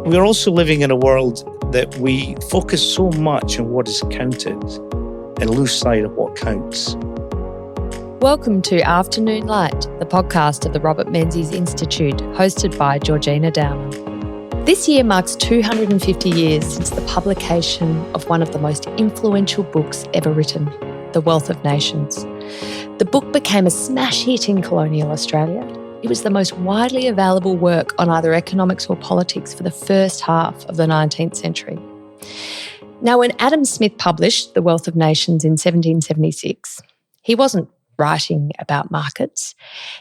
We're also living in a world that we focus so much on what is counted and lose sight of what counts. Welcome to Afternoon Light, the podcast of the Robert Menzies Institute, hosted by Georgina Downer. This year marks 250 years since the publication of one of the most influential books ever written, The Wealth of Nations. The book became a smash hit in colonial Australia. It was the most widely available work on either economics or politics for the first half of the 19th century. Now, when Adam Smith published The Wealth of Nations in 1776, he wasn't writing about markets.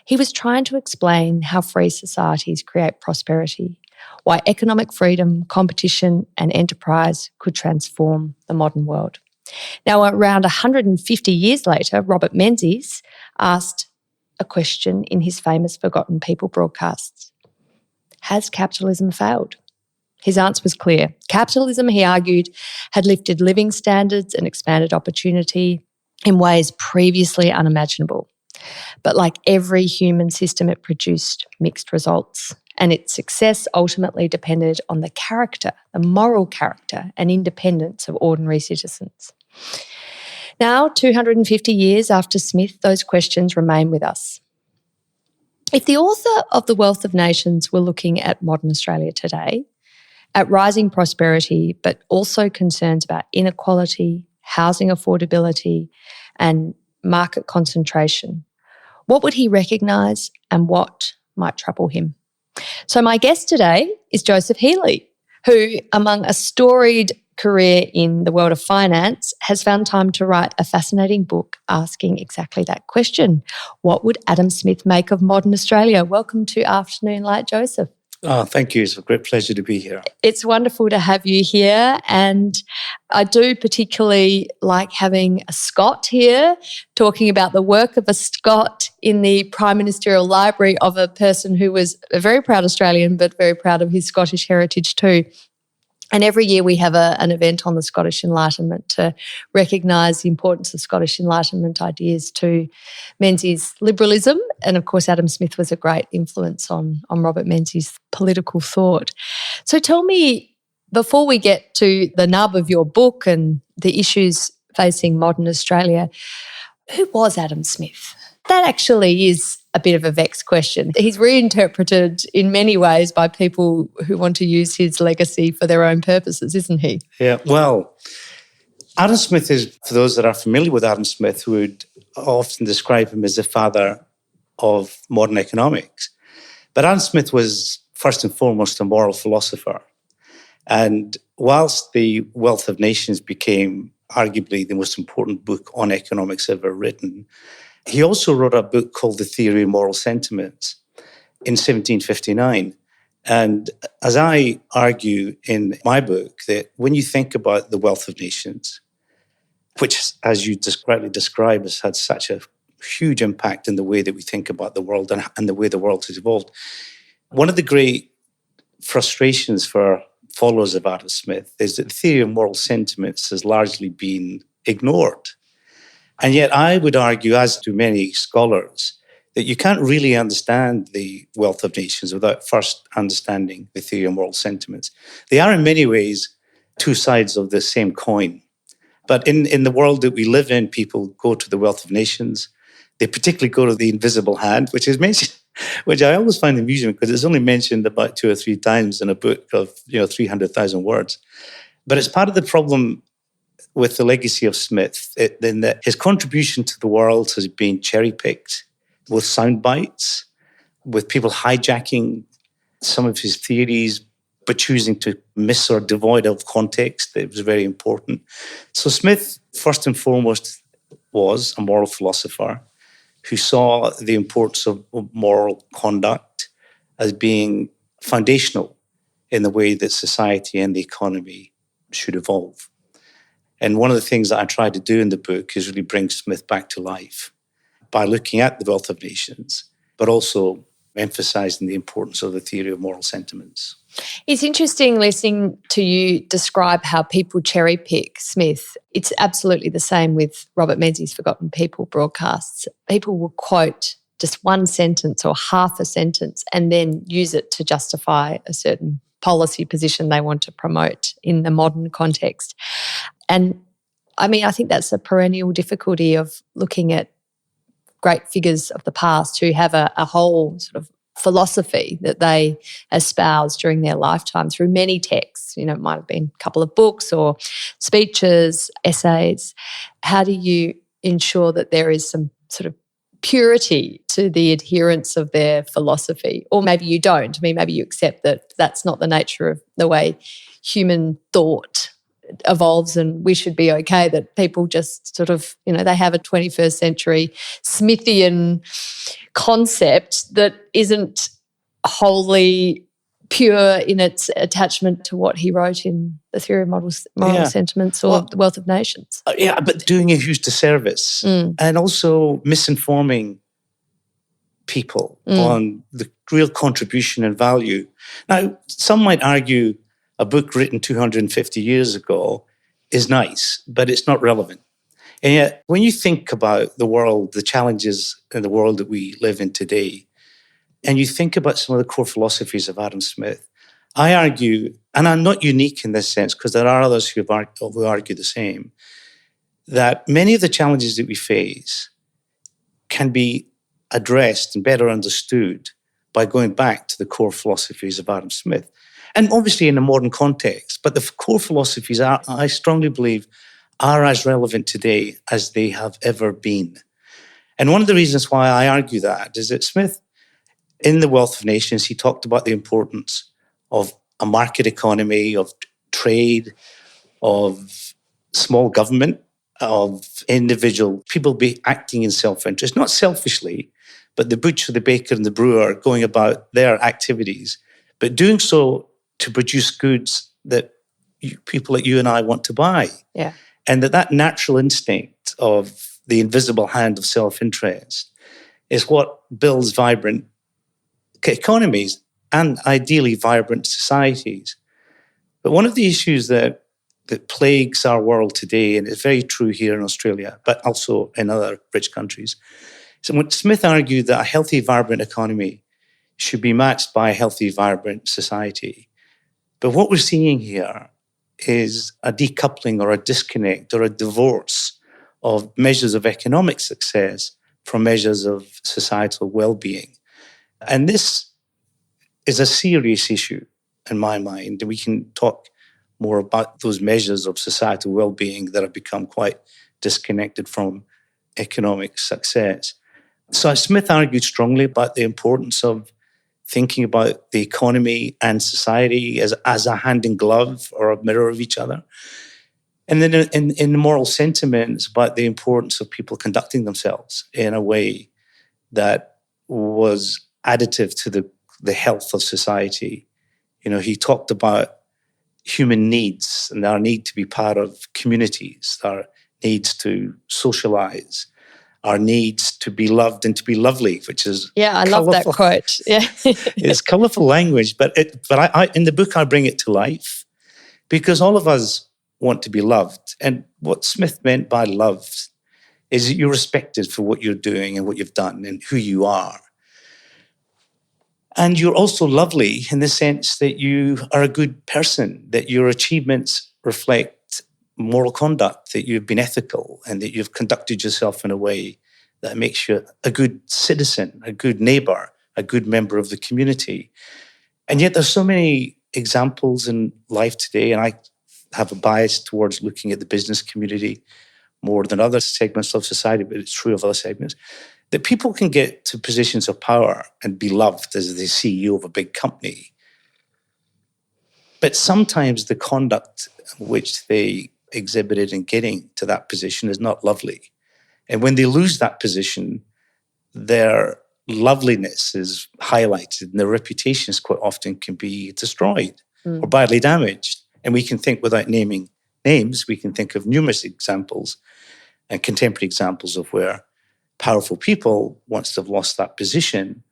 He was trying to explain how free societies create prosperity, why economic freedom, competition and enterprise could transform the modern world. Now, around 150 years later, Robert Menzies asked a question in his famous Forgotten People broadcasts. Has capitalism failed? His answer was clear. Capitalism, he argued, had lifted living standards and expanded opportunity in ways previously unimaginable. But like every human system, it produced mixed results, and its success ultimately depended on the character, the moral character and independence of ordinary citizens. Now, 250 years after Smith, those questions remain with us. If the author of The Wealth of Nations were looking at modern Australia today, at rising prosperity, but also concerns about inequality, housing affordability and market concentration, what would he recognise and what might trouble him? So my guest today is Joseph Healy, who, among a storied career in the world of finance, has found time to write a fascinating book asking exactly that question. What would Adam Smith make of modern Australia? Welcome to Afternoon Light, Joseph. Oh, thank you. It's a great pleasure to be here. It's wonderful to have you here, and I do particularly like having a Scot here talking about the work of a Scot in the Prime Ministerial Library of a person who was a very proud Australian but very proud of his Scottish heritage too. And every year we have an event on the Scottish Enlightenment to recognise the importance of Scottish Enlightenment ideas to Menzies' liberalism. And of course, Adam Smith was a great influence on Robert Menzies' political thought. So tell me, before we get to the nub of your book and the issues facing modern Australia, who was Adam Smith? That actually is a bit of a vexed question. He's reinterpreted in many ways by people who want to use his legacy for their own purposes, isn't he? Yeah, well, Adam Smith is, for those that are familiar with Adam Smith, would often describe him as the father of modern economics. But Adam Smith was first and foremost a moral philosopher. And whilst The Wealth of Nations became arguably the most important book on economics ever written, he also wrote a book called The Theory of Moral Sentiments in 1759. And as I argue in my book, that when you think about the wealth of nations, which, as you rightly describe, has had such a huge impact in the way that we think about the world and the way the world has evolved, one of the great frustrations for followers of Adam Smith is that the theory of moral sentiments has largely been ignored. And yet I would argue, as do many scholars, that you can't really understand the wealth of nations without first understanding the theory of moral sentiments. They are in many ways two sides of the same coin. But in the world that we live in, people go to the wealth of nations. They particularly go to the invisible hand, which is mentioned, which I always find amusing because it's only mentioned about 2 or 3 times in a book of 300,000 words. But it's part of the problem with the legacy of Smith, in that his contribution to the world has been cherry-picked with sound bites, with people hijacking some of his theories, but choosing to miss or devoid of context. It was very important. So Smith, first and foremost, was a moral philosopher who saw the importance of moral conduct as being foundational in the way that society and the economy should evolve. And one of the things that I try to do in the book is really bring Smith back to life by looking at the wealth of nations, but also emphasising the importance of the theory of moral sentiments. It's interesting listening to you describe how people cherry pick Smith. It's absolutely the same with Robert Menzies' Forgotten People broadcasts. People will quote just one sentence or half a sentence and then use it to justify a certain policy position they want to promote in the modern context. And I mean, I think that's a perennial difficulty of looking at great figures of the past who have a whole sort of philosophy that they espouse during their lifetime through many texts. You know, it might have been a couple of books or speeches, essays. How do you ensure that there is some sort of purity to the adherence of their philosophy? Or maybe you don't. I mean, maybe you accept that that's not the nature of the way human thought evolves, and we should be okay that people just sort of, you know, they have a 21st century Smithian concept that isn't wholly pure in its attachment to what he wrote in The Theory of Moral Sentiments or The Wealth of Nations. Yeah, but doing a huge disservice and also misinforming people on the real contribution and value. Now, some might argue a book written 250 years ago is nice, but it's not relevant. And yet, when you think about the world, the challenges in the world that we live in today, and you think about some of the core philosophies of Adam Smith, I argue, and I'm not unique in this sense because there are others who argue the same, that many of the challenges that we face can be addressed and better understood by going back to the core philosophies of Adam Smith. And obviously in a modern context, but the core philosophies are, I strongly believe, are as relevant today as they have ever been. And one of the reasons why I argue that is that Smith, in The Wealth of Nations, he talked about the importance of a market economy, of trade, of small government, of individual people be acting in self-interest, not selfishly, but the butcher, the baker, and the brewer going about their activities, but doing so to produce goods that people like you and I want to buy. Yeah. And that natural instinct of the invisible hand of self-interest is what builds vibrant economies and ideally vibrant societies. But one of the issues that plagues our world today, and it's very true here in Australia, but also in other rich countries, so when Smith argued that a healthy, vibrant economy should be matched by a healthy, vibrant society. But what we're seeing here is a decoupling or a disconnect or a divorce of measures of economic success from measures of societal well-being. And this is a serious issue in my mind. And we can talk more about those measures of societal well-being that have become quite disconnected from economic success. So Smith argued strongly about the importance of thinking about the economy and society as a hand in glove or a mirror of each other. And then in the moral sentiments about the importance of people conducting themselves in a way that was additive to the health of society. You know, he talked about human needs and our need to be part of communities, our needs to socialize, our needs to be loved and to be lovely, which is I colourful. love that quote. Yeah, it's colourful language, but I in the book I bring it to life because all of us want to be loved, and what Smith meant by love is that you're respected for what you're doing and what you've done and who you are, and you're also lovely in the sense that you are a good person, that your achievements reflect moral conduct, that you've been ethical and that you've conducted yourself in a way that makes you a good citizen, a good neighbour, a good member of the community. And yet there's so many examples in life today, and I have a bias towards looking at the business community more than other segments of society, but it's true of other segments, that people can get to positions of power and be loved as the CEO of a big company. But sometimes the conduct which they exhibited in getting to that position is not lovely. And when they lose that position, their loveliness is highlighted and their reputations quite often can be destroyed or badly damaged. And we can think, without naming names, we can think of numerous examples and contemporary examples of where powerful people, once they've lost that position,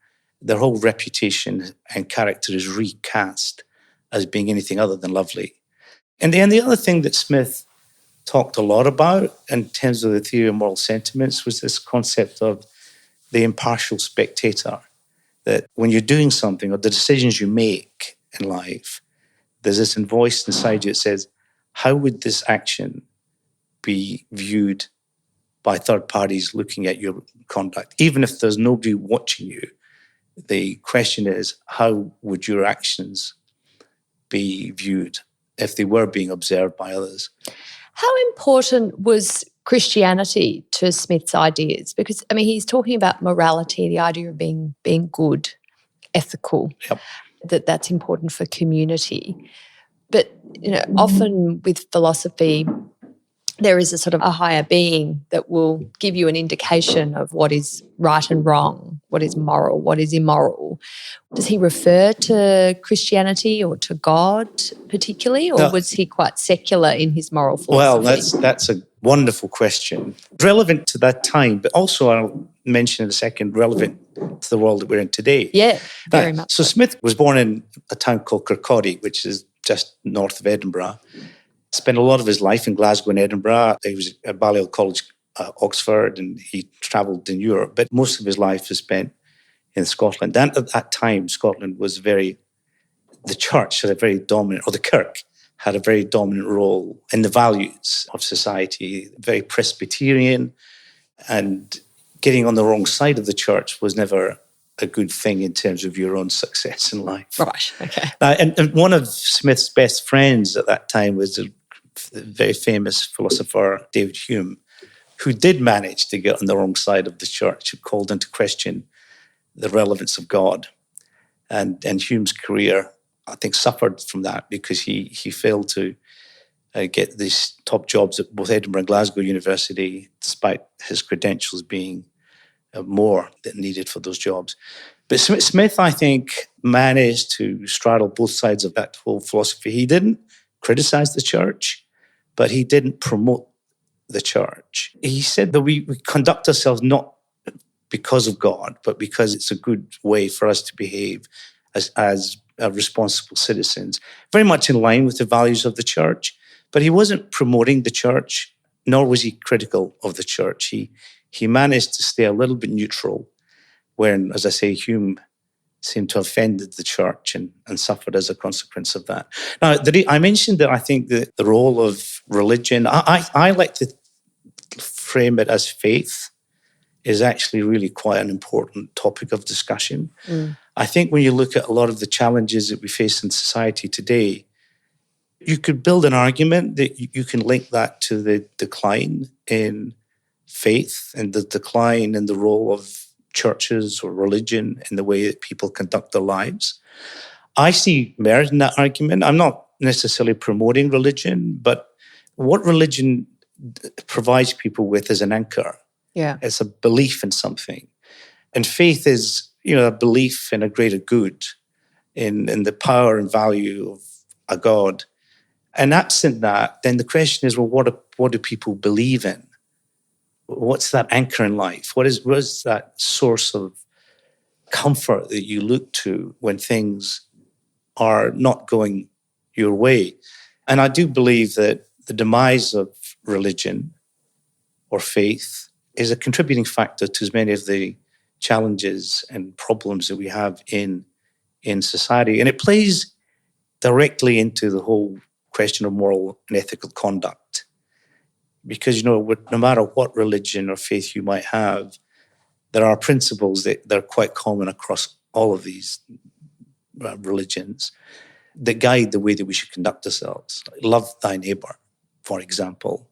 their whole reputation and character is recast as being anything other than lovely. And then the other thing that Smith talked a lot about in terms of the theory of moral sentiments was this concept of the impartial spectator, that when you're doing something or the decisions you make in life, there's this voice inside you that says, how would this action be viewed by third parties looking at your conduct? Even if there's nobody watching you, the question is, how would your actions be viewed if they were being observed by others? How important was Christianity to Smith's ideas? Because, I mean, he's talking about morality, the idea of being good, ethical, that's important for community. But, often with philosophy, there is a sort of a higher being that will give you an indication of what is right and wrong, what is moral, what is immoral. Does he refer to Christianity or to God particularly, or was he quite secular in his moral philosophy? Well, that's a wonderful question. Relevant to that time, but also, I'll mention in a second, relevant to the world that we're in today. Yeah, very much. So Smith was born in a town called Kirkcaldy, which is just north of Edinburgh. Spent a lot of his life in Glasgow and Edinburgh. He was at Balliol College, Oxford, and he travelled in Europe. But most of his life was spent in Scotland. And at that time, Scotland was the church had a very dominant, or the kirk had a very dominant role in the values of society, very Presbyterian, and getting on the wrong side of the church was never a good thing in terms of your own success in life. Right, okay. And one of Smith's best friends at that time was a very famous philosopher, David Hume, who did manage to get on the wrong side of the church, who called into question the relevance of God. And Hume's career, I think, suffered from that because he failed to get these top jobs at both Edinburgh and Glasgow University, despite his credentials being more than needed for those jobs. But Smith, I think, managed to straddle both sides of that whole philosophy. He didn't criticize the church, but he didn't promote the church. He said that we conduct ourselves not because of God, but because it's a good way for us to behave as responsible citizens, very much in line with the values of the church. But he wasn't promoting the church, nor was he critical of the church. He managed to stay a little bit neutral, when, as I say, Hume seemed to have offended the church and suffered as a consequence of that. Now, I mentioned that I think that the role of religion, I like to frame it as faith, is actually really quite an important topic of discussion. I think when you look at a lot of the challenges that we face in society today, you could build an argument that you can link that to the decline in faith and the decline in the role of churches or religion in the way that people conduct their lives. I see merit in that argument. I'm not necessarily promoting religion, but what religion provides people with is an anchor. Yeah. It's a belief in something. And faith is, a belief in a greater good, in the power and value of a God. And absent that, then the question is, well, what do people believe in? What's that anchor in life? What is that source of comfort that you look to when things are not going your way? And I do believe that the demise of religion or faith is a contributing factor to as many of the challenges and problems that we have in society. And it plays directly into the whole question of moral and ethical conduct. Because, no matter what religion or faith you might have, there are principles that are quite common across all of these religions that guide the way that we should conduct ourselves. Love thy neighbour, for example.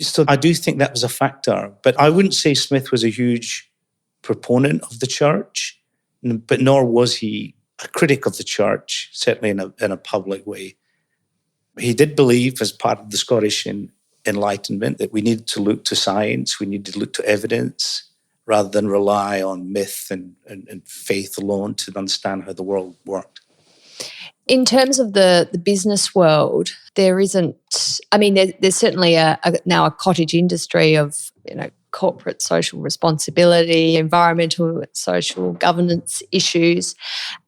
So I do think that was a factor. But I wouldn't say Smith was a huge proponent of the church, but nor was he a critic of the church, certainly in a public way. He did believe, as part of the Scottish Enlightenment, that we needed to look to science, we needed to look to evidence, rather than rely on myth and faith alone to understand how the world worked. In terms of the business world, there isn't, there's certainly now a cottage industry of, corporate social responsibility, environmental, social governance issues,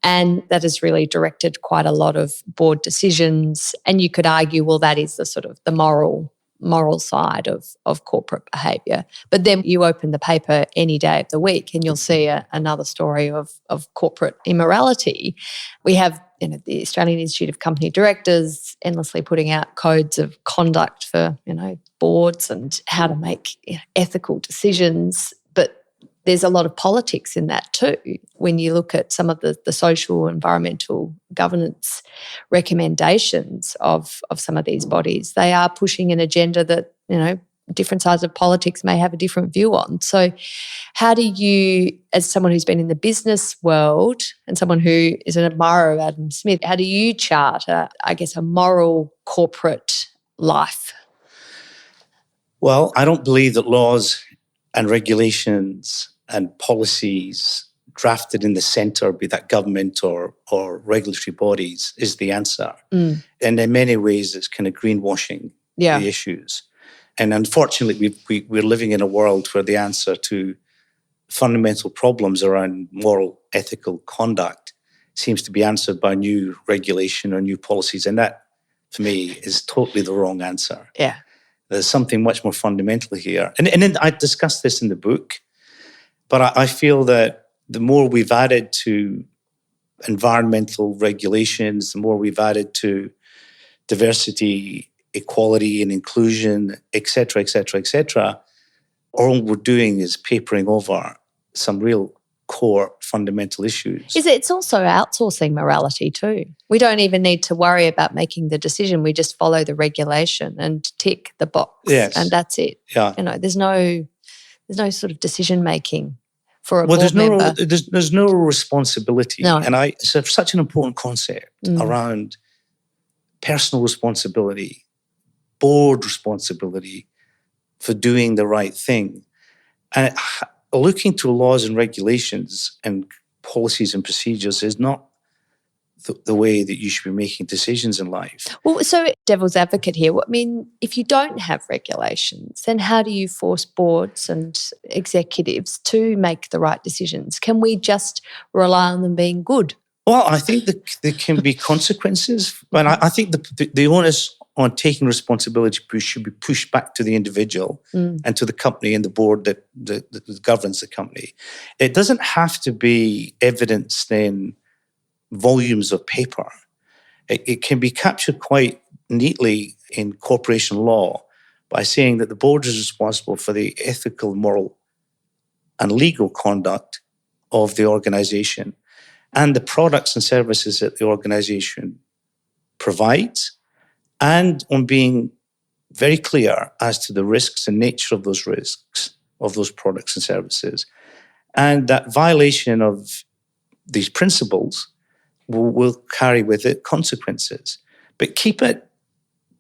and that has really directed quite a lot of board decisions. And you could argue, well, that is the sort of the moral side of corporate behaviour. But then you open the paper any day of the week and you'll see another story of corporate immorality. We have the Australian Institute of Company Directors endlessly putting out codes of conduct for, boards and how to make ethical decisions. But there's a lot of politics in that too. When you look at some of the social, environmental governance recommendations of some of these bodies, they are pushing an agenda that, different sides of politics may have a different view on. So how do you, as someone who's been in the business world and someone who is an admirer of Adam Smith, how do you chart, a moral corporate life? Well, I don't believe that laws and regulations and policies drafted in the centre, be that government or regulatory bodies, is the answer. And in many ways, it's kind of greenwashing the issues. And unfortunately, we're living in a world where the answer to fundamental problems around moral, ethical conduct seems to be answered by new regulation or new policies. And that, for me, is totally the wrong answer. Yeah. There's something much more fundamental here. And then I discussed this in the book, but I feel that the more we've added to environmental regulations, the more we've added to diversity, equality and inclusion, et cetera, all we're doing is papering over some real core fundamental issues. It's also outsourcing morality too. We don't even need to worry about making the decision. We just follow the regulation and tick the box, and that's it. Yeah. There's no sort of decision making for a board member. There's no responsibility. No. And it's such an important concept around personal responsibility, board responsibility for doing the right thing. And looking to laws and regulations and policies and procedures is not the way that you should be making decisions in life. Well, so devil's advocate here, if you don't have regulations, then how do you force boards and executives to make the right decisions? Can we just rely on them being good? Well, I think that there can be consequences. And I think the onus on taking responsibility should be pushed back to the individual and to the company and the board that governs the company. It doesn't have to be evidenced in volumes of paper. It can be captured quite neatly in corporation law by saying that the board is responsible for the ethical, moral, and legal conduct of the organization and the products and services that the organization provides, and on being very clear as to the risks and nature of those risks of those products and services. And that violation of these principles will carry with it consequences. But keep it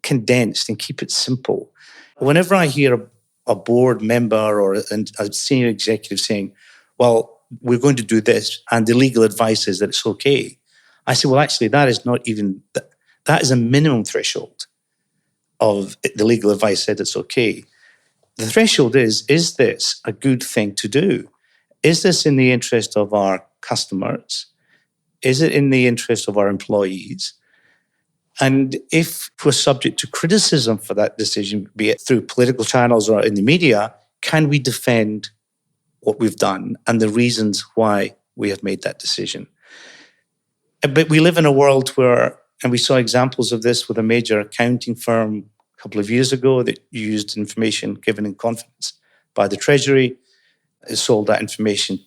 condensed and keep it simple. Whenever I hear a board member or a senior executive saying, well, we're going to do this, and the legal advice is that it's okay, I say, well, actually, that is not even, that is a minimum threshold of the legal advice said it's okay. The threshold is this a good thing to do? Is this in the interest of our customers? Is it in the interest of our employees? And if we're subject to criticism for that decision, be it through political channels or in the media, can we defend what we've done and the reasons why we have made that decision? But we live in a world where, and we saw examples of this with a major accounting firm a couple of years ago that used information given in confidence by the Treasury, sold that information.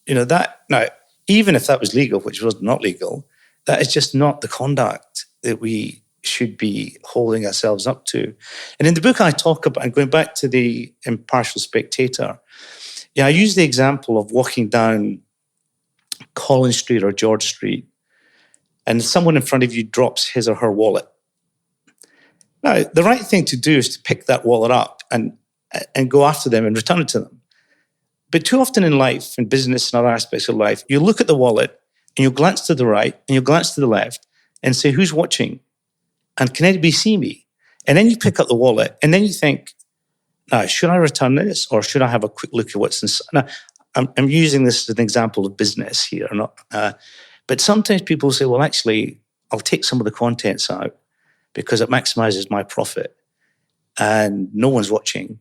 Now, even if that was legal, which was not legal, that is just not the conduct that we should be holding ourselves up to. And in the book I talk about, and going back to the impartial spectator, I use the example of walking down Collins Street or George Street, and someone in front of you drops his or her wallet. Now, the right thing to do is to pick that wallet up and go after them and return it to them. But too often in life, in business and other aspects of life, you look at the wallet and you glance to the right and you glance to the left and say, who's watching? And can anybody see me? And then you pick up the wallet and then you think, now, should I return this or should I have a quick look at what's inside? Now, I'm using this as an example of business here. But sometimes people say, well, actually, I'll take some of the contents out because it maximizes my profit and no one's watching.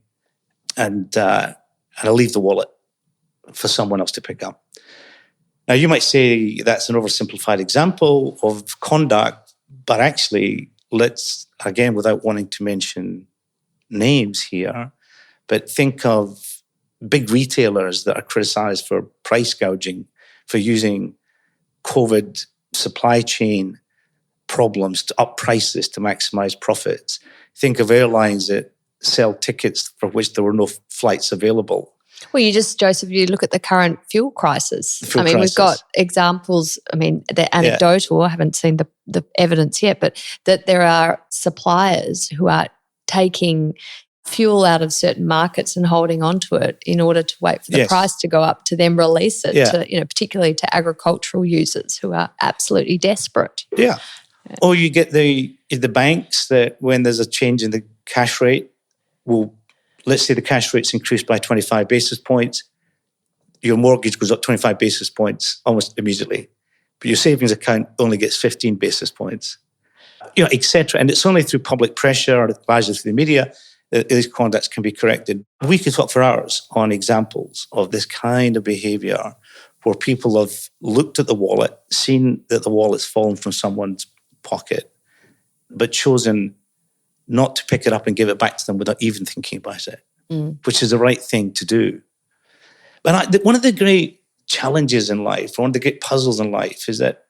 And I'll leave the wallet for someone else to pick up. Now, you might say that's an oversimplified example of conduct, but actually, let's, again, without wanting to mention names here, but think of big retailers that are criticised for price gouging, for using COVID supply chain problems to up prices to maximise profits. Think of airlines that sell tickets for which there were no flights available. Well, Joseph, you look at the current fuel crisis. Crisis. We've got examples, they're anecdotal, I haven't seen the evidence yet, but that there are suppliers who are taking fuel out of certain markets and holding on to it in order to wait for the price to go up to then release it to, particularly to agricultural users who are absolutely desperate. Yeah. Or you get the banks that when there's a change in the cash rate, let's say the cash rate's increased by 25 basis points, your mortgage goes up 25 basis points almost immediately, but your savings account only gets 15 basis points, etc. And it's only through public pressure or largely through the media that these conducts can be corrected. We could talk for hours on examples of this kind of behaviour where people have looked at the wallet, seen that the wallet's fallen from someone's pocket, but chosen not to pick it up and give it back to them without even thinking about it, which is the right thing to do. But one of the great challenges in life, one of the great puzzles in life is that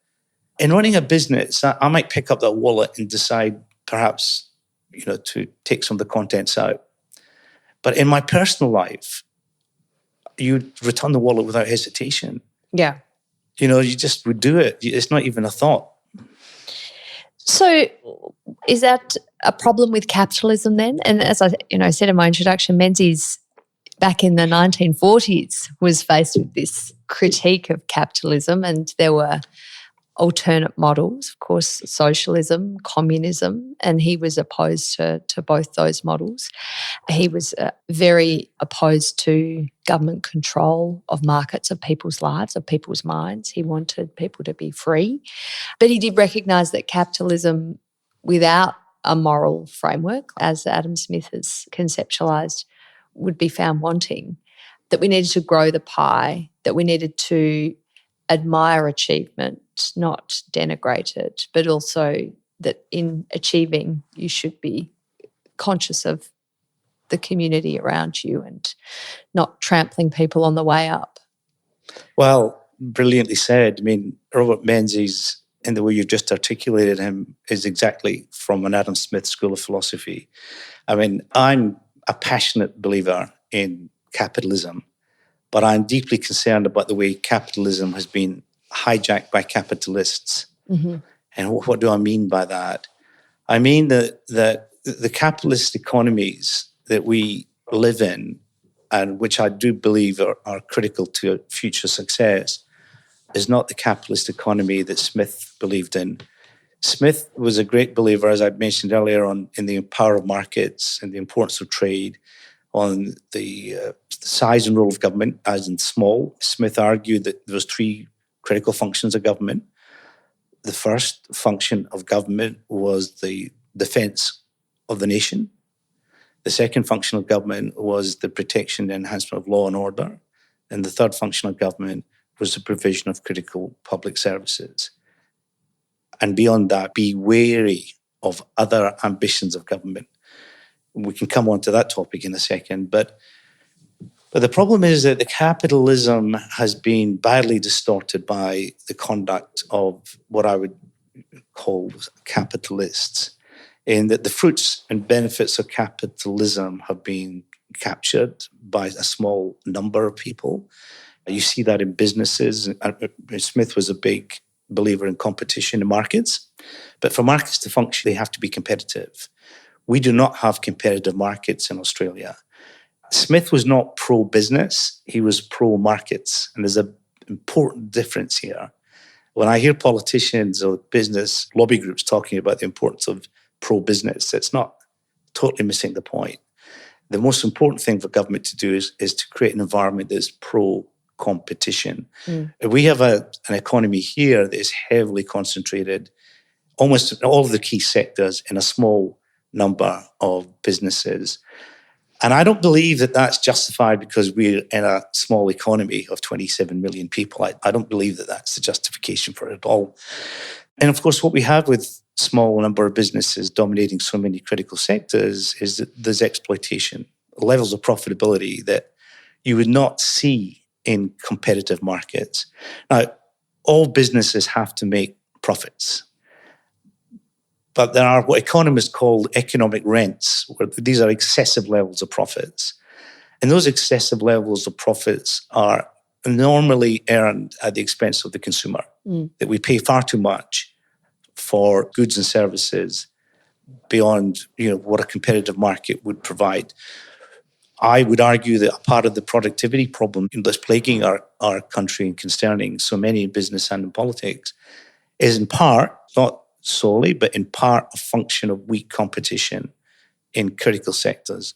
in running a business, I might pick up that wallet and decide perhaps, to take some of the contents out. But in my personal life, you return the wallet without hesitation. Yeah. You just would do it. It's not even a thought. So is that a problem with capitalism then? And as I said in my introduction, Menzies back in the 1940s was faced with this critique of capitalism, and there were alternate models, of course, socialism, communism, and he was opposed to both those models. He was very opposed to government control of markets, of people's lives, of people's minds. He wanted people to be free. But he did recognise that capitalism without a moral framework, as Adam Smith has conceptualised, would be found wanting, that we needed to grow the pie, that we needed to admire achievement, not denigrate it, but also that in achieving you should be conscious of the community around you and not trampling people on the way up. Well, brilliantly said. Robert Menzies, in the way you've just articulated him, is exactly from an Adam Smith school of philosophy. I'm a passionate believer in capitalism, but I'm deeply concerned about the way capitalism has been hijacked by capitalists. Mm-hmm. And what do I mean by that? I mean that the capitalist economies that we live in, and which I do believe are critical to future success, is not the capitalist economy that Smith believed in. Smith was a great believer, as I mentioned earlier, in the power of markets and the importance of trade, on the size and role of government, as in small. Smith argued that there was three critical functions of government. The first function of government was the defence of the nation. The second function of government was the protection and enhancement of law and order. And the third function of government was the provision of critical public services. And beyond that, be wary of other ambitions of government. We can come on to that topic in a second. But the problem is that the capitalism has been badly distorted by the conduct of what I would call capitalists, in that the fruits and benefits of capitalism have been captured by a small number of people. You see that in businesses. Smith was a big believer in competition in markets. But for markets to function, they have to be competitive. We do not have competitive markets in Australia. Smith was not pro-business, he was pro-markets. And there's an important difference here. When I hear politicians or business lobby groups talking about the importance of pro-business, it's not totally missing the point. The most important thing for government to do is to create an environment that is pro-competition. We have an economy here that is heavily concentrated, almost in all of the key sectors, in a small number of businesses. And I don't believe that that's justified because we're in a small economy of 27 million people. I don't believe that that's the justification for it at all. And of course, what we have with small number of businesses dominating so many critical sectors is that there's exploitation, levels of profitability that you would not see in competitive markets. Now, all businesses have to make profits. But there are what economists call economic rents, where these are excessive levels of profits. And those excessive levels of profits are normally earned at the expense of the consumer, that we pay far too much for goods and services beyond what a competitive market would provide. I would argue that a part of the productivity problem that's plaguing our country and concerning so many in business and in politics is in part, not solely, but in part a function of weak competition in critical sectors.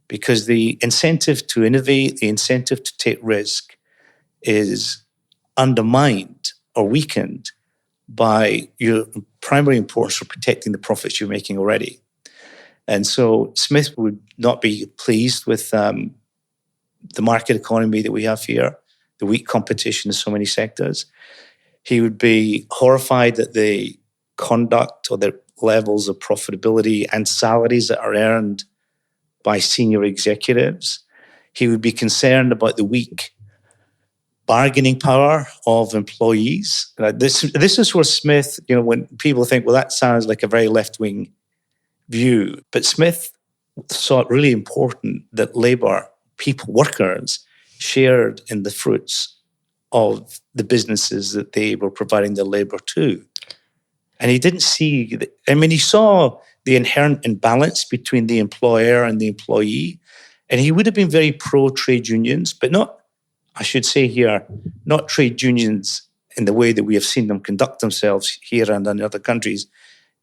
Because the incentive to innovate, the incentive to take risk is undermined or weakened by your primary importance for protecting the profits you're making already. And so Smith would not be pleased with the market economy that we have here, the weak competition in so many sectors. He would be horrified at the conduct or the levels of profitability and salaries that are earned by senior executives. He would be concerned about the weak bargaining power of employees. This is where Smith, when people think, well, that sounds like a very left-wing view. But Smith saw it really important that labour, people, workers, shared in the fruits of the businesses that they were providing their labour to. And he didn't see, he saw the inherent imbalance between the employer and the employee. And he would have been very pro-trade unions, but not, I should say here, not trade unions in the way that we have seen them conduct themselves here and in other countries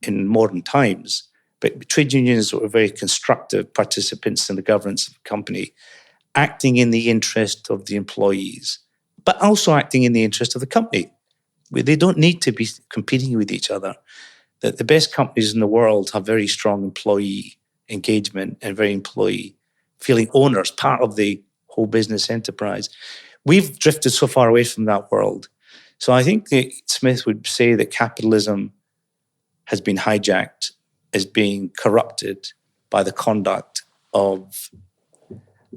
in modern times, but trade unions that were very constructive participants in the governance of a company, acting in the interest of the employees, but also acting in the interest of the company. They don't need to be competing with each other. The best companies in the world have very strong employee engagement and very employee feeling owners, part of the whole business enterprise. We've drifted so far away from that world. So I think that Smith would say that capitalism has been hijacked, is being corrupted by the conduct of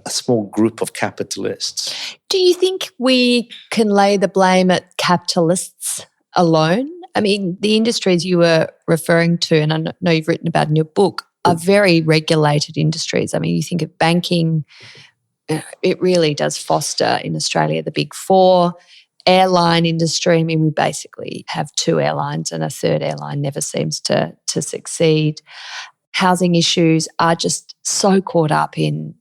a small group of capitalists. Do you think we can lay the blame at capitalists alone? I mean, the industries you were referring to, and I know you've written about in your book, are very regulated industries. I mean, you think of banking, it really does foster in Australia the big four. Airline industry, I mean, we basically have two airlines and a third airline never seems to succeed. Housing issues are just so caught up in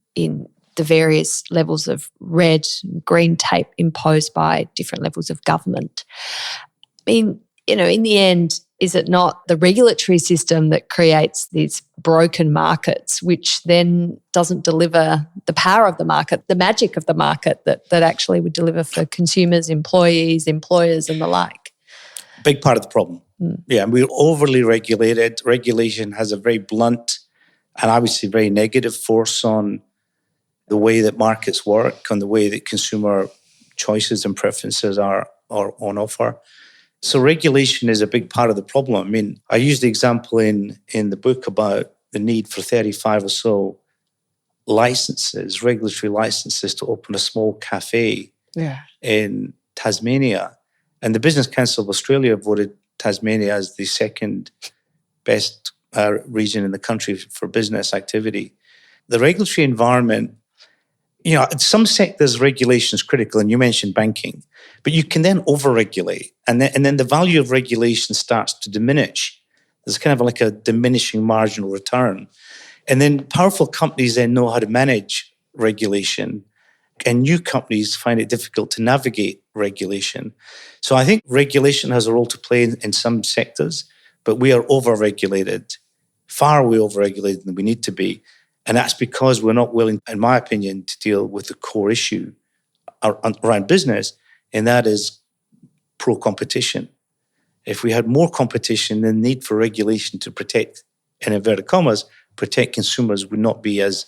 the various levels of red and green tape imposed by different levels of government. I mean, in the end, is it not the regulatory system that creates these broken markets, which then doesn't deliver the power of the market, the magic of the market that actually would deliver for consumers, employees, employers and the like? Big part of the problem. Yeah, we're overly regulated. Regulation has a very blunt and I would say very negative force on the way that markets work, on the way that consumer choices and preferences are on offer. So regulation is a big part of the problem. I mean, I used the example in the book about the need for 35 or so licenses, regulatory licenses to open a small cafe in Tasmania. And the Business Council of Australia voted Tasmania as the second best region in the country for business activity. The regulatory environment, in some sectors, regulation is critical, and you mentioned banking, but you can then over-regulate, and then the value of regulation starts to diminish. There's kind of like a diminishing marginal return. And then powerful companies then know how to manage regulation, and new companies find it difficult to navigate regulation. So I think regulation has a role to play in some sectors, but we are over-regulated, far way over-regulated than we need to be. And that's because we're not willing, in my opinion, to deal with the core issue around business, and that is pro-competition. If we had more competition, then the need for regulation to protect, in inverted commas, protect consumers would not be as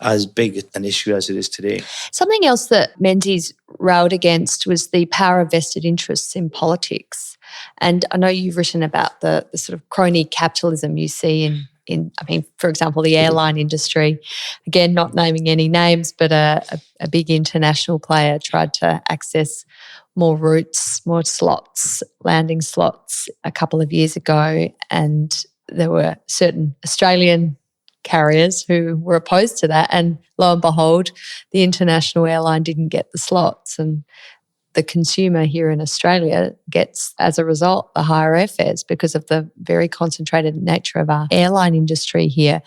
as big an issue as it is today. Something else that Menzies railed against was the power of vested interests in politics. And I know you've written about the sort of crony capitalism you see for example, the airline industry. Again, not naming any names, but a big international player tried to access more routes, more slots, landing slots a couple of years ago. And there were certain Australian carriers who were opposed to that. And lo and behold, the international airline didn't get the slots. And the consumer here in Australia gets, as a result, the higher airfares because of the very concentrated nature of our airline industry here.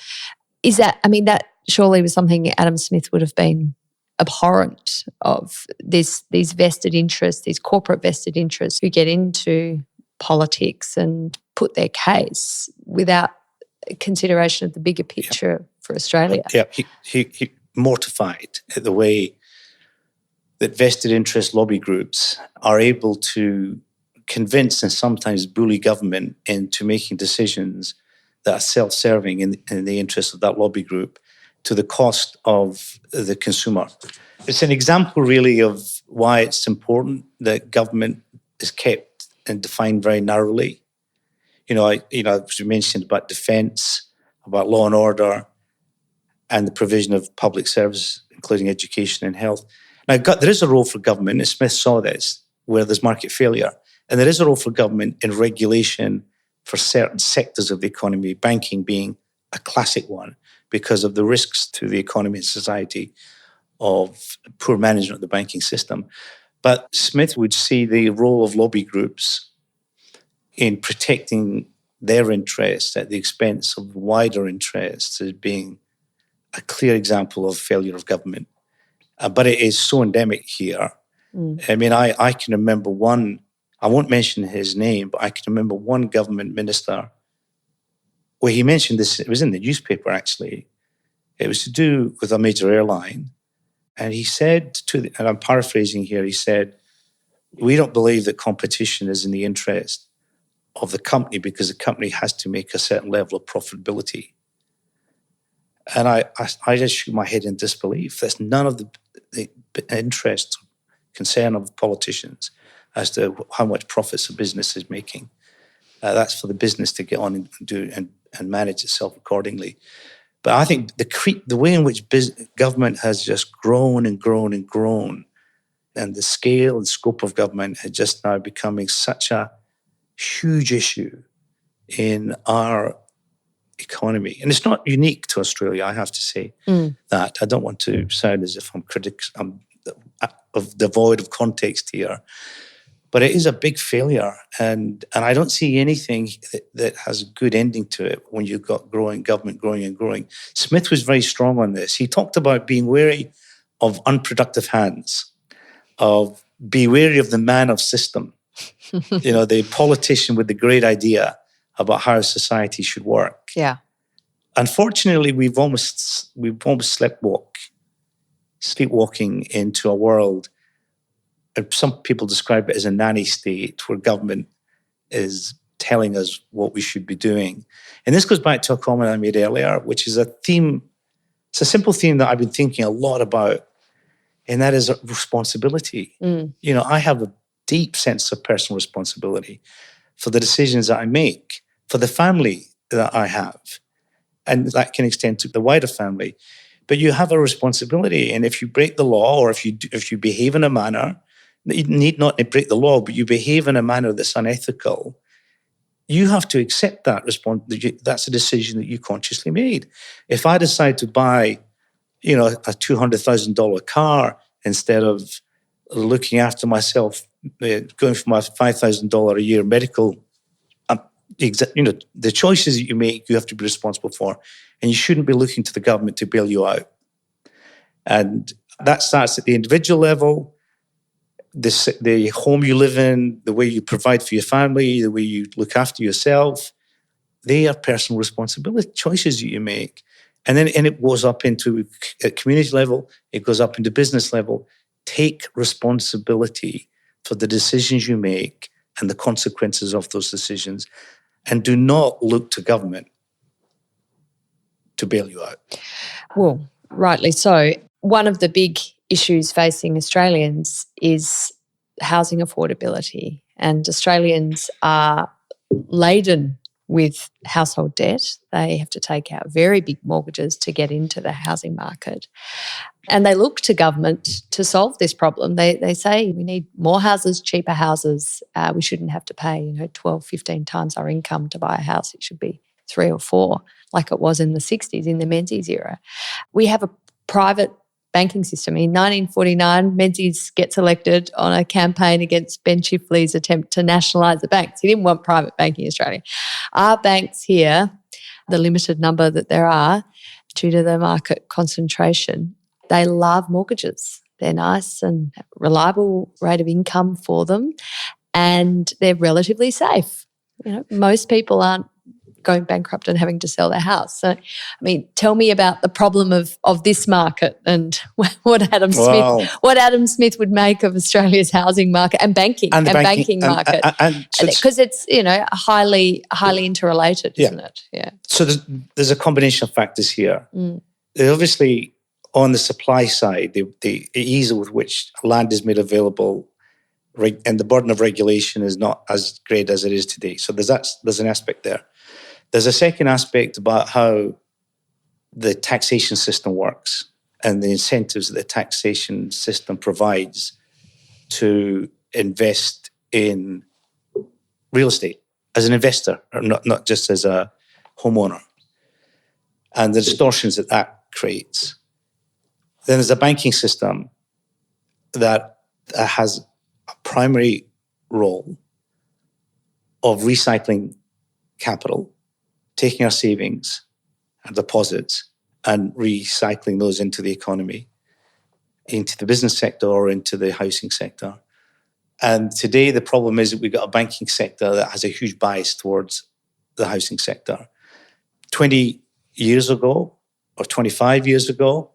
That surely was something Adam Smith would have been abhorrent of, these vested interests, these corporate vested interests who get into politics and put their case without consideration of the bigger picture for Australia. Yeah, he mortified at the way that vested interest lobby groups are able to convince and sometimes bully government into making decisions that are self-serving in the interest of that lobby group to the cost of the consumer. It's an example really of why it's important that government is kept and defined very narrowly. As you mentioned about defence, about law and order, and the provision of public service, including education and health. Now, there is a role for government, and Smith saw this, where there's market failure. And there is a role for government in regulation for certain sectors of the economy, banking being a classic one, because of the risks to the economy and society of poor management of the banking system. But Smith would see the role of lobby groups in protecting their interests at the expense of wider interests as being a clear example of failure of government. But it is so endemic here. I mean, I can remember one, I won't mention his name, but I can remember one government minister where he mentioned this, it was in the newspaper actually, it was to do with a major airline. And he said and I'm paraphrasing here, he said, "We don't believe that competition is in the interest of the company because the company has to make a certain level of profitability." And I just shook my head in disbelief. There's none of the interest, concern of politicians as to how much profits a business is making. That's for the business to get on and do and manage itself accordingly. But I think the way in which government has just grown and grown and grown, and the scale and scope of government is just now becoming such a huge issue in our economy. And it's not unique to Australia, I have to say that. I don't want to sound as if I'm devoid of context here. But it is a big failure. And I don't see anything that has a good ending to it when you've got growing government, growing and growing. Smith was very strong on this. He talked about being wary of unproductive hands, of be wary of the man of system, the politician with the great idea about how society should work. Yeah. Unfortunately, we've almost sleepwalking into a world, and some people describe it as a nanny state where government is telling us what we should be doing. And this goes back to a comment I made earlier, which is a theme. It's a simple theme that I've been thinking a lot about, and that is responsibility. I have a deep sense of personal responsibility for the decisions that I make, for the family that I have, and that can extend to the wider family. But you have a responsibility, and if you break the law, or if you behave in a manner, you need not break the law, but you behave in a manner that's unethical, you have to accept that that's a decision that you consciously made. If I decide to buy, a $200,000 car instead of looking after myself, going for my $5,000 a year medical, the choices that you make, you have to be responsible for, and you shouldn't be looking to the government to bail you out. And that starts at the individual level, the home you live in, the way you provide for your family, the way you look after yourself. They are personal responsibility, choices that you make. And then it goes up into a community level, it goes up into business level. Take responsibility for the decisions you make and the consequences of those decisions. And do not look to government to bail you out. Well, rightly so. One of the big issues facing Australians is housing affordability, and Australians are laden with household debt. They have to take out very big mortgages to get into the housing market. And they look to government to solve this problem. They say we need more houses, cheaper houses. We shouldn't have to pay 12, 15 times our income to buy a house. It should be 3 or 4 like it was in the 60s, in the Menzies era. We have a private banking system. In 1949, Menzies gets elected on a campaign against Ben Chifley's attempt to nationalise the banks. He didn't want private banking in Australia. Our banks here, the limited number that there are, due to the market concentration, they love mortgages. They're nice and reliable rate of income for them, and they're relatively safe. Most people aren't going bankrupt and having to sell their house. So, tell me about the problem of this market and what Adam Smith would make of Australia's housing market and banking market, because it's highly interrelated, isn't it? Yeah. So there's a combination of factors here. Obviously, on the supply side, the ease with which land is made available and the burden of regulation is not as great as it is today. So there's an aspect there. There's a second aspect about how the taxation system works and the incentives that the taxation system provides to invest in real estate as an investor, or not just as a homeowner, and the distortions that creates. Then there's a banking system that has a primary role of recycling capital, taking our savings and deposits and recycling those into the economy, into the business sector or into the housing sector. And today the problem is that we've got a banking sector that has a huge bias towards the housing sector. 20 years ago or 25 years ago,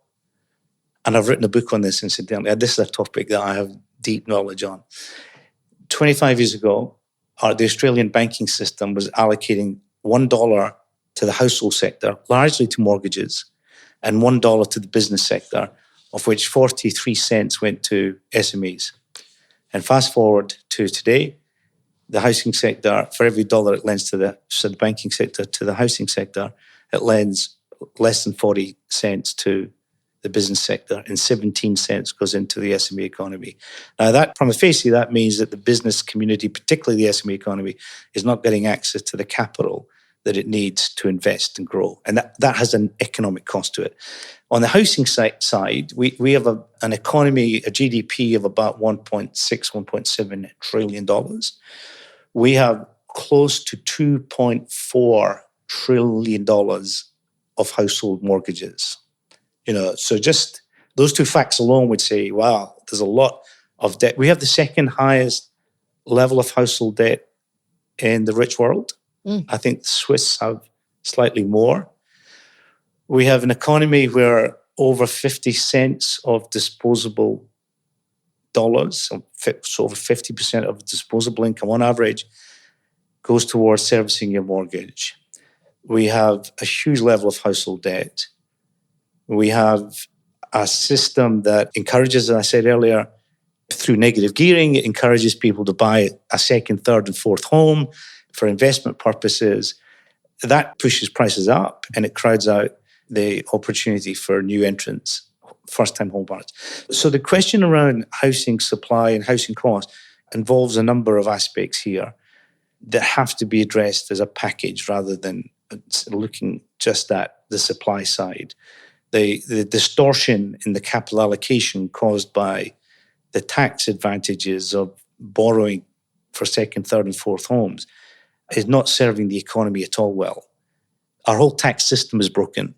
and I've written a book on this incidentally, this is a topic that I have deep knowledge on. 25 years ago, the Australian banking system was allocating $1 to the household sector, largely to mortgages, and $1 to the business sector, of which 43 cents went to SMEs. And fast forward to today, the housing sector, for every dollar it lends to the banking sector to the housing sector, it lends less than 40 cents to the business sector, and 17 cents goes into the SME economy. Now, that prima facie, that means that the business community, particularly the SME economy, is not getting access to the capital that it needs to invest and grow. And that has an economic cost to it. On the housing side, we have an economy, a GDP of about $1.6, $1.7 trillion. We have close to $2.4 trillion of household mortgages. So just those two facts alone would say, wow, there's a lot of debt. We have the second highest level of household debt in the rich world. I think the Swiss have slightly more. We have an economy where over 50 cents of disposable dollars, so over 50% of disposable income on average, goes towards servicing your mortgage. We have a huge level of household debt. We have a system that encourages, as I said earlier, through negative gearing, it encourages people to buy a second, third, and fourth home for investment purposes. That pushes prices up and it crowds out the opportunity for new entrants, first-time home buyers. So the question around housing supply and housing cost involves a number of aspects here that have to be addressed as a package rather than looking just at the supply side. The distortion in the capital allocation caused by the tax advantages of borrowing for second, third, and fourth homes is not serving the economy at all well. Our whole tax system is broken,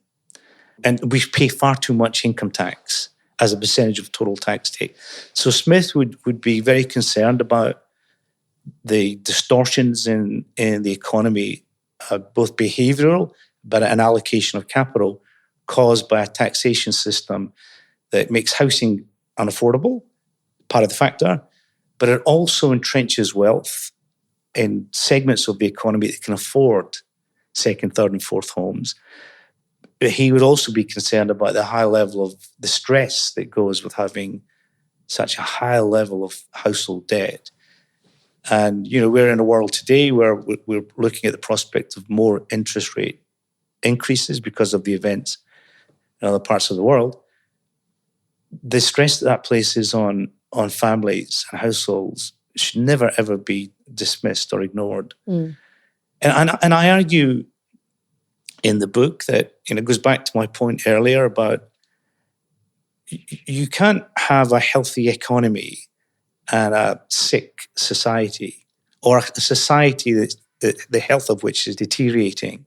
and we pay far too much income tax as a percentage of total tax take. So Smith would be very concerned about the distortions in the economy, both behavioural, but an allocation of capital caused by a taxation system that makes housing unaffordable, part of the factor, but it also entrenches wealth in segments of the economy that can afford second, third, and fourth homes. But he would also be concerned about the high level of the stress that goes with having such a high level of household debt. And, we're in a world today where we're looking at the prospect of more interest rate increases because of the events in other parts of the world. The stress that places on families and households should never, ever be dismissed or ignored. And I argue in the book that, it goes back to my point earlier about you can't have a healthy economy and a sick society, or a society that the health of which is deteriorating.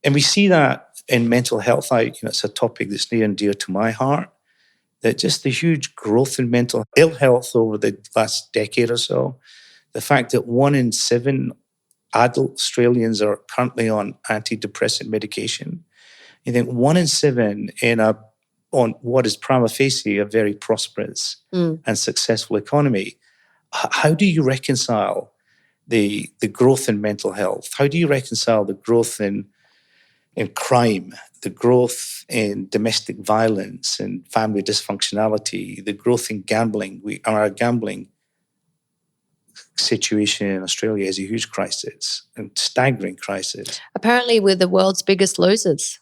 And we see that in mental health. It's a topic that's near and dear to my heart, that just the huge growth in mental ill health over the last decade or so, the fact that 1 in 7 adult Australians are currently on antidepressant medication. You think 1 in 7 on what is prima facie a very prosperous and successful economy. How do you reconcile the growth in mental health? How do you reconcile the growth in crime, the growth in domestic violence and family dysfunctionality, the growth in gambling? Our gambling situation in Australia is a huge crisis, and staggering crisis. Apparently, we're the world's biggest losers.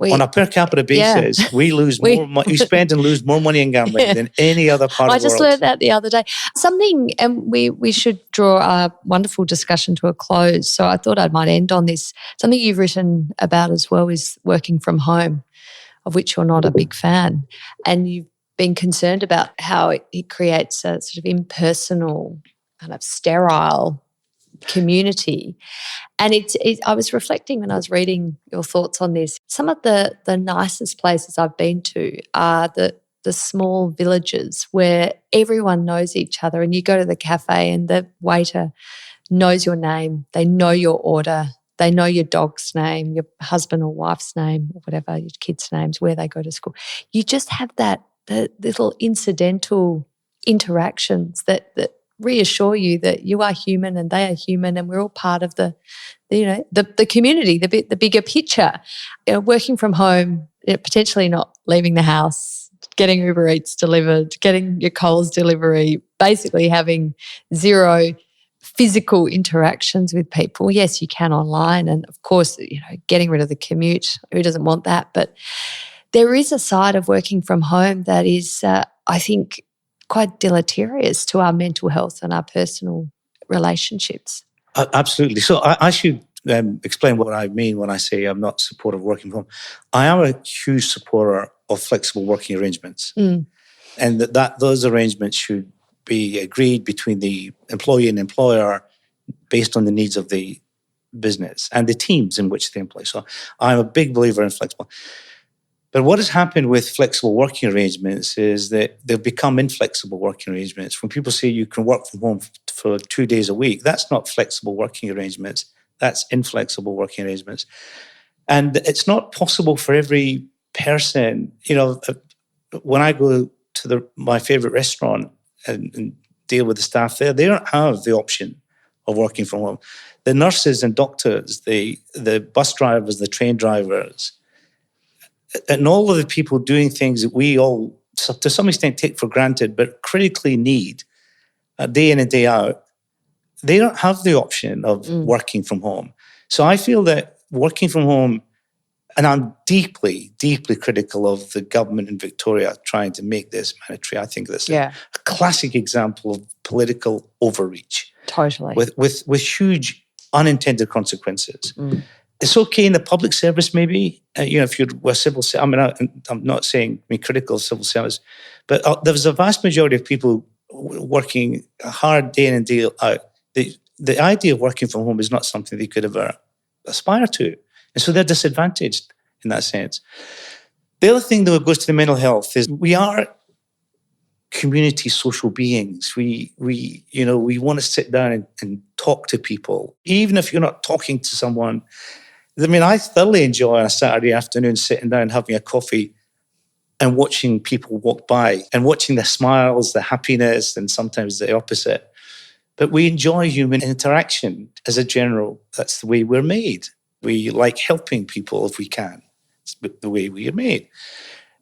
On a per capita basis, we lose more money. You spend and lose more money in gambling than any other part of the world. I just learned that the other day. Something, and we should draw our wonderful discussion to a close. So I thought I might end on this. Something you've written about as well is working from home, of which you're not a big fan. And you've been concerned about how it creates a sort of impersonal, kind of sterile community. And I was reflecting when I was reading your thoughts on this. Some of the nicest places I've been to are the small villages where everyone knows each other, and you go to the cafe and the waiter knows your name, they know your order, they know your dog's name, your husband or wife's name, or whatever, your kids' names, where they go to school. You just have the little incidental interactions that reassure you that you are human and they are human, and we're all part of the community, the bigger picture. Working from home, potentially not leaving the house, getting Uber Eats delivered, getting your Coles delivery, basically having zero physical interactions with people. Yes, you can online, and of course, getting rid of the commute. Who doesn't want that? But there is a side of working from home that is, I think, quite deleterious to our mental health and our personal relationships. Absolutely. So I should explain what I mean when I say I'm not supportive of working from home. I am a huge supporter of flexible working arrangements, and that those arrangements should be agreed between the employee and employer based on the needs of the business and the teams in which they employ. So I'm a big believer in flexible. But what has happened with flexible working arrangements is that they've become inflexible working arrangements. When people say you can work from home for 2 days a week, that's not flexible working arrangements. That's inflexible working arrangements. And it's not possible for every person. When I go to my favorite restaurant and deal with the staff there, they don't have the option of working from home. The nurses and doctors, the bus drivers, the train drivers, and all of the people doing things that we all, to some extent, take for granted, but critically need day in and day out, they don't have the option of working from home. So I feel that working from home, and I'm deeply, deeply critical of the government in Victoria trying to make this mandatory. I think that's a classic example of political overreach. Totally. With huge unintended consequences. It's okay in the public service, maybe. If you're a civil service, I'm not saying critical of civil service, but there's a vast majority of people working hard day in and day out. The idea of working from home is not something they could ever aspire to, and so they're disadvantaged in that sense. The other thing that goes to the mental health is we are community social beings. We want to sit down and talk to people, even if you're not talking to someone. I thoroughly enjoy on a Saturday afternoon sitting down, having a coffee and watching people walk by and watching the smiles, the happiness, and sometimes the opposite. But we enjoy human interaction as a general. That's the way we're made. We like helping people if we can. It's the way we are made.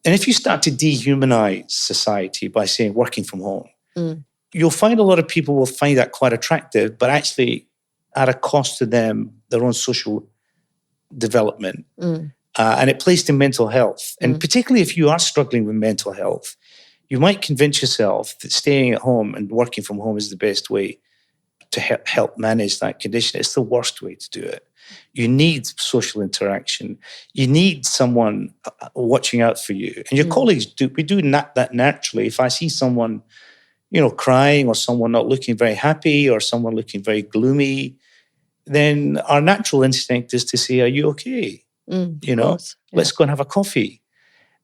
And if you start to dehumanize society by saying working from home, you'll find a lot of people will find that quite attractive, but actually at a cost to them, their own social development. And it plays to mental health. And particularly if you are struggling with mental health, you might convince yourself that staying at home and working from home is the best way to help manage that condition. It's the worst way to do it. You need social interaction. You need someone watching out for you. And your colleagues do. We do that naturally. If I see someone, crying, or someone not looking very happy, or someone looking very gloomy, then our natural instinct is to say, "Are you okay? Let's go and have a coffee."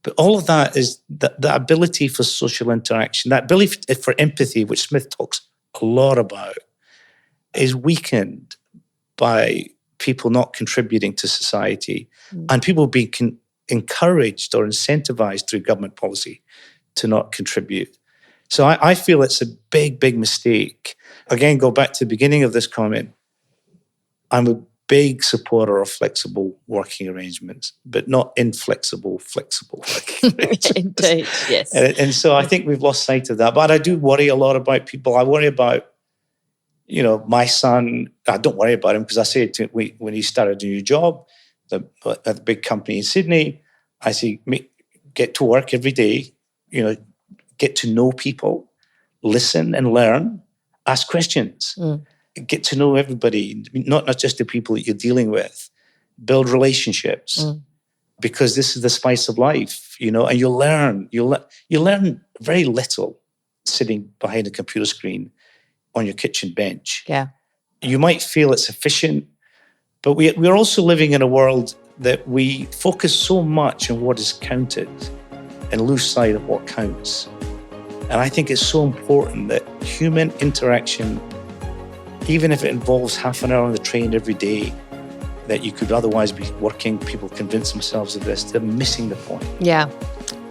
But all of that is the ability for social interaction, that ability for empathy, which Smith talks a lot about, is weakened by people not contributing to society and people being encouraged or incentivized through government policy to not contribute. So I feel it's a big, big mistake. Again, go back to the beginning of this comment. I'm a big supporter of flexible working arrangements, but not inflexible, flexible working arrangements. Indeed, yes. And so I think we've lost sight of that. But I do worry a lot about people. I worry about, my son. I don't worry about him because I say to him, when he started a new job at a big company in Sydney, I say, get to work every day, get to know people, listen and learn, ask questions. Get to know everybody, not just the people that you're dealing with. Build relationships, because this is the spice of life, and you'll learn. You'll learn very little sitting behind a computer screen on your kitchen bench. Yeah, you might feel it's efficient, but we're also living in a world that we focus so much on what is counted and lose sight of what counts. And I think it's so important that human interaction, even if it involves half an hour on the train every day, that you could otherwise be working, people convince themselves of this, they're missing the point. Yeah.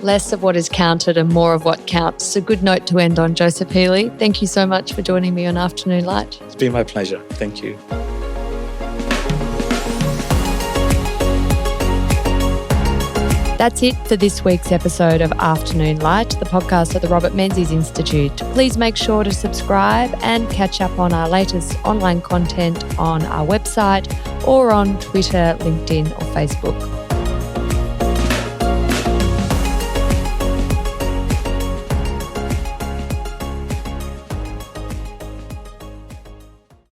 Less of what is counted and more of what counts. It's a good note to end on, Joseph Healy. Thank you so much for joining me on Afternoon Light. It's been my pleasure. Thank you. That's it for this week's episode of Afternoon Light, the podcast of the Robert Menzies Institute. Please make sure to subscribe and catch up on our latest online content on our website or on Twitter, LinkedIn or Facebook.